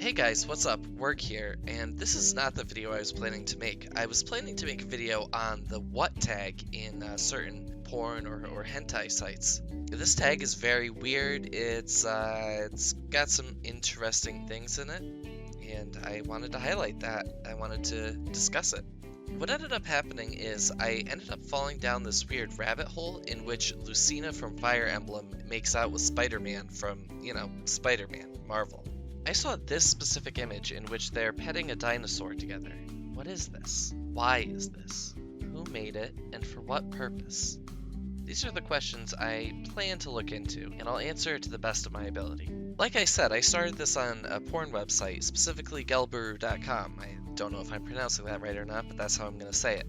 Hey guys, what's up? Work here, and this is not the video I was planning to make. I was planning to make a video on the what tag in certain porn or hentai sites. This tag is very weird. It's got some interesting things in it, and I wanted to highlight that. I wanted to discuss it. What ended up happening is I ended up falling down this weird rabbit hole in which Lucina from Fire Emblem makes out with Spider-Man from, Spider-Man, Marvel. I saw this specific image in which they're petting a dinosaur together. What is this? Why is this? Who made it, and for what purpose? These are the questions I plan to look into, and I'll answer to the best of my ability. Like I said, I started this on a porn website, specifically gelburu.com. I don't know if I'm pronouncing that right or not, but that's how I'm going to say it.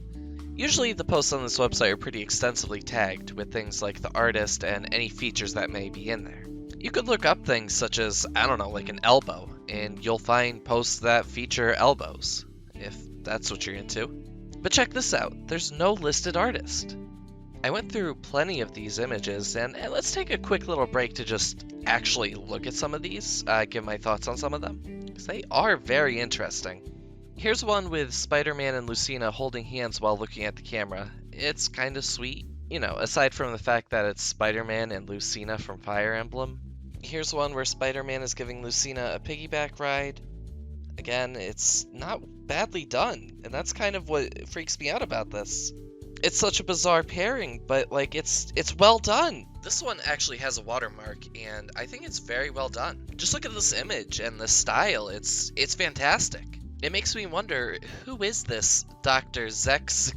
Usually the posts on this website are pretty extensively tagged with things like the artist and any features that may be in there. You could look up things such as, like an elbow, and you'll find posts that feature elbows, if that's what you're into. But check this out, there's no listed artist. I went through plenty of these images, and let's take a quick little break to just actually look at some of these, give my thoughts on some of them, because they are very interesting. Here's one with Spider-Man and Lucina holding hands while looking at the camera. It's kind of sweet, aside from the fact that it's Spider-Man and Lucina from Fire Emblem. Here's one where Spider-Man is giving Lucina a piggyback ride. Again, it's not badly done, and that's kind of what freaks me out about this. It's such a bizarre pairing, but it's well done. This one actually has a watermark, and I think it's very well done. Just look at this image and the style, it's fantastic. It makes me wonder, who is this Dr. Zex?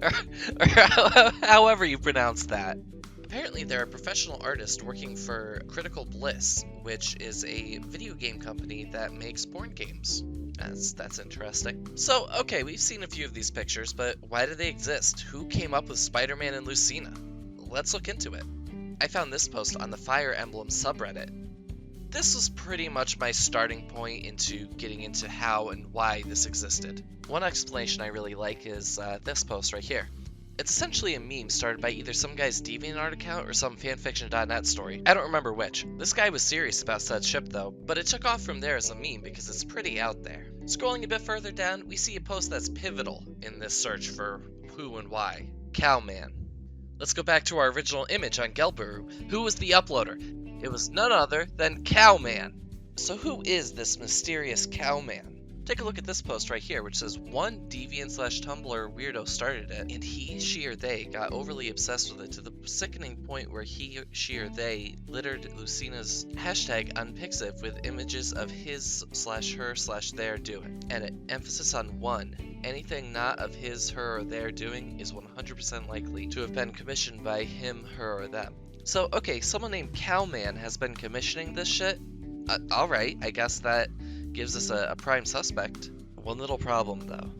or however you pronounce that. Apparently, they're a professional artist working for Critical Bliss, which is a video game company that makes porn games. That's interesting. So, okay, we've seen a few of these pictures, but why do they exist? Who came up with Spider-Man and Lucina? Let's look into it. I found this post on the Fire Emblem subreddit. This was pretty much my starting point into getting into how and why this existed. One explanation I really like is this post right here. It's essentially a meme started by either some guy's DeviantArt account or some fanfiction.net story. I don't remember which. This guy was serious about said ship though, but it took off from there as a meme because it's pretty out there. Scrolling a bit further down, we see a post that's pivotal in this search for who and why. Cowman. Let's go back to our original image on Gelburu. Who was the uploader? It was none other than Cowman. So who is this mysterious Cowman? Take a look at this post right here, which says one Deviant/Tumblr weirdo started it, and he, she, or they got overly obsessed with it to the sickening point where he, she, or they littered Lucina's hashtag unpixiv with images of his/her/their doing, and an emphasis on one. Anything not of his, her, or their doing is 100% likely to have been commissioned by him, her, or them. So, okay, someone named Cowman has been commissioning this shit? Alright, I guess that gives us a prime suspect. One little problem though.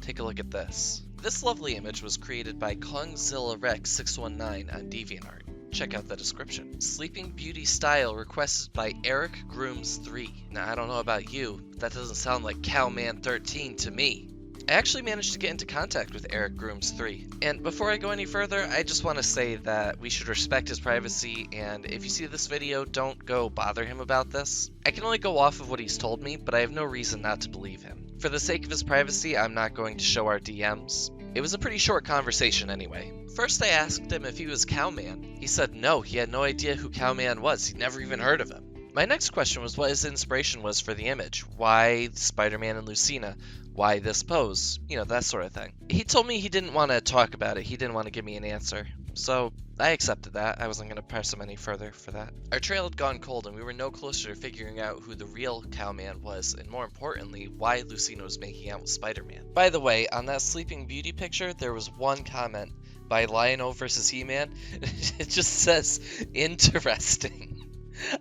Take a look at this. This lovely image was created by KongzillaRex619 on DeviantArt. Check out the description. Sleeping Beauty style requested by Eric Grooms3. Now I don't know about you, but that doesn't sound like Cowman13 to me. I actually managed to get into contact with Eric Grooms3. And before I go any further, I just want to say that we should respect his privacy, and if you see this video, don't go bother him about this. I can only go off of what he's told me, but I have no reason not to believe him. For the sake of his privacy, I'm not going to show our DMs. It was a pretty short conversation anyway. First I asked him if he was Cowman. He said no, he had no idea who Cowman was, he'd never even heard of him. My next question was what his inspiration was for the image. Why Spider-Man and Lucina? Why this pose? That sort of thing. He told me he didn't want to talk about it. He didn't want to give me an answer. So I accepted that. I wasn't going to press him any further for that. Our trail had gone cold and we were no closer to figuring out who the real Cowman was, and more importantly, why Lucina was making out with Spider-Man. By the way, on that Sleeping Beauty picture, there was one comment by Lion-O vs. He-Man. It just says, interesting.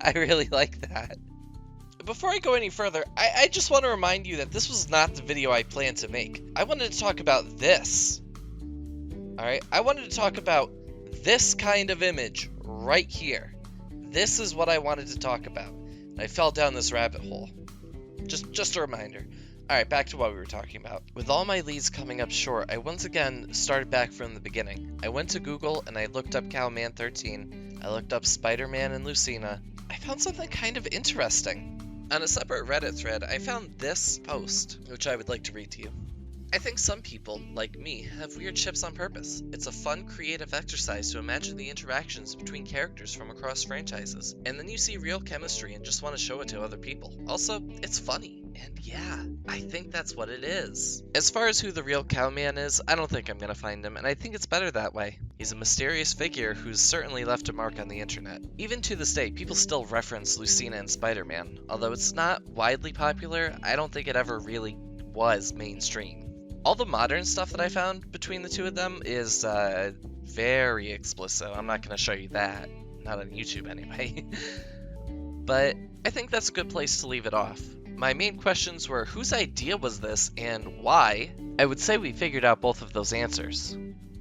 I really like that. Before I go any further, I just want to remind you that this was not the video I planned to make. I wanted to talk about this. Alright, I wanted to talk about this kind of image right here. This is what I wanted to talk about. I fell down this rabbit hole. Just a reminder. Alright, back to what we were talking about. With all my leads coming up short, I once again started back from the beginning. I went to Google and I looked up Cowman13. I looked up Spider-Man and Lucina. I I found something kind of interesting. On a separate Reddit thread, I found this post, which I would like to read to you. I think some people, like me, have weird ships on purpose. It's a fun, creative exercise to imagine the interactions between characters from across franchises, and then you see real chemistry and just want to show it to other people. Also, it's funny. And yeah, I think that's what it is. As far as who the real Cowman is, I don't think I'm gonna find him, and I think it's better that way. He's a mysterious figure who's certainly left a mark on the internet. Even to this day, people still reference Lucina and Spider-Man. Although it's not widely popular, I don't think it ever really was mainstream. All the modern stuff that I found between the two of them is very explicit. I'm not going to show you that. Not on YouTube anyway. But I think that's a good place to leave it off. My main questions were, whose idea was this and why? I would say we figured out both of those answers.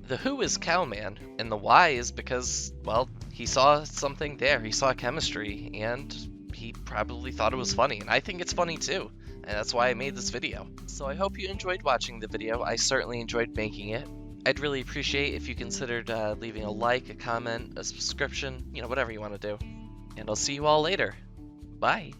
The who is Cowman, and the why is because, well, he saw something there. He saw chemistry, and he probably thought it was funny. And I think it's funny too. And that's why I made this video. So I hope you enjoyed watching the video. I certainly enjoyed making it. I'd really appreciate if you considered leaving a like, a comment, a subscription, whatever you want to do. And I'll see you all later. Bye.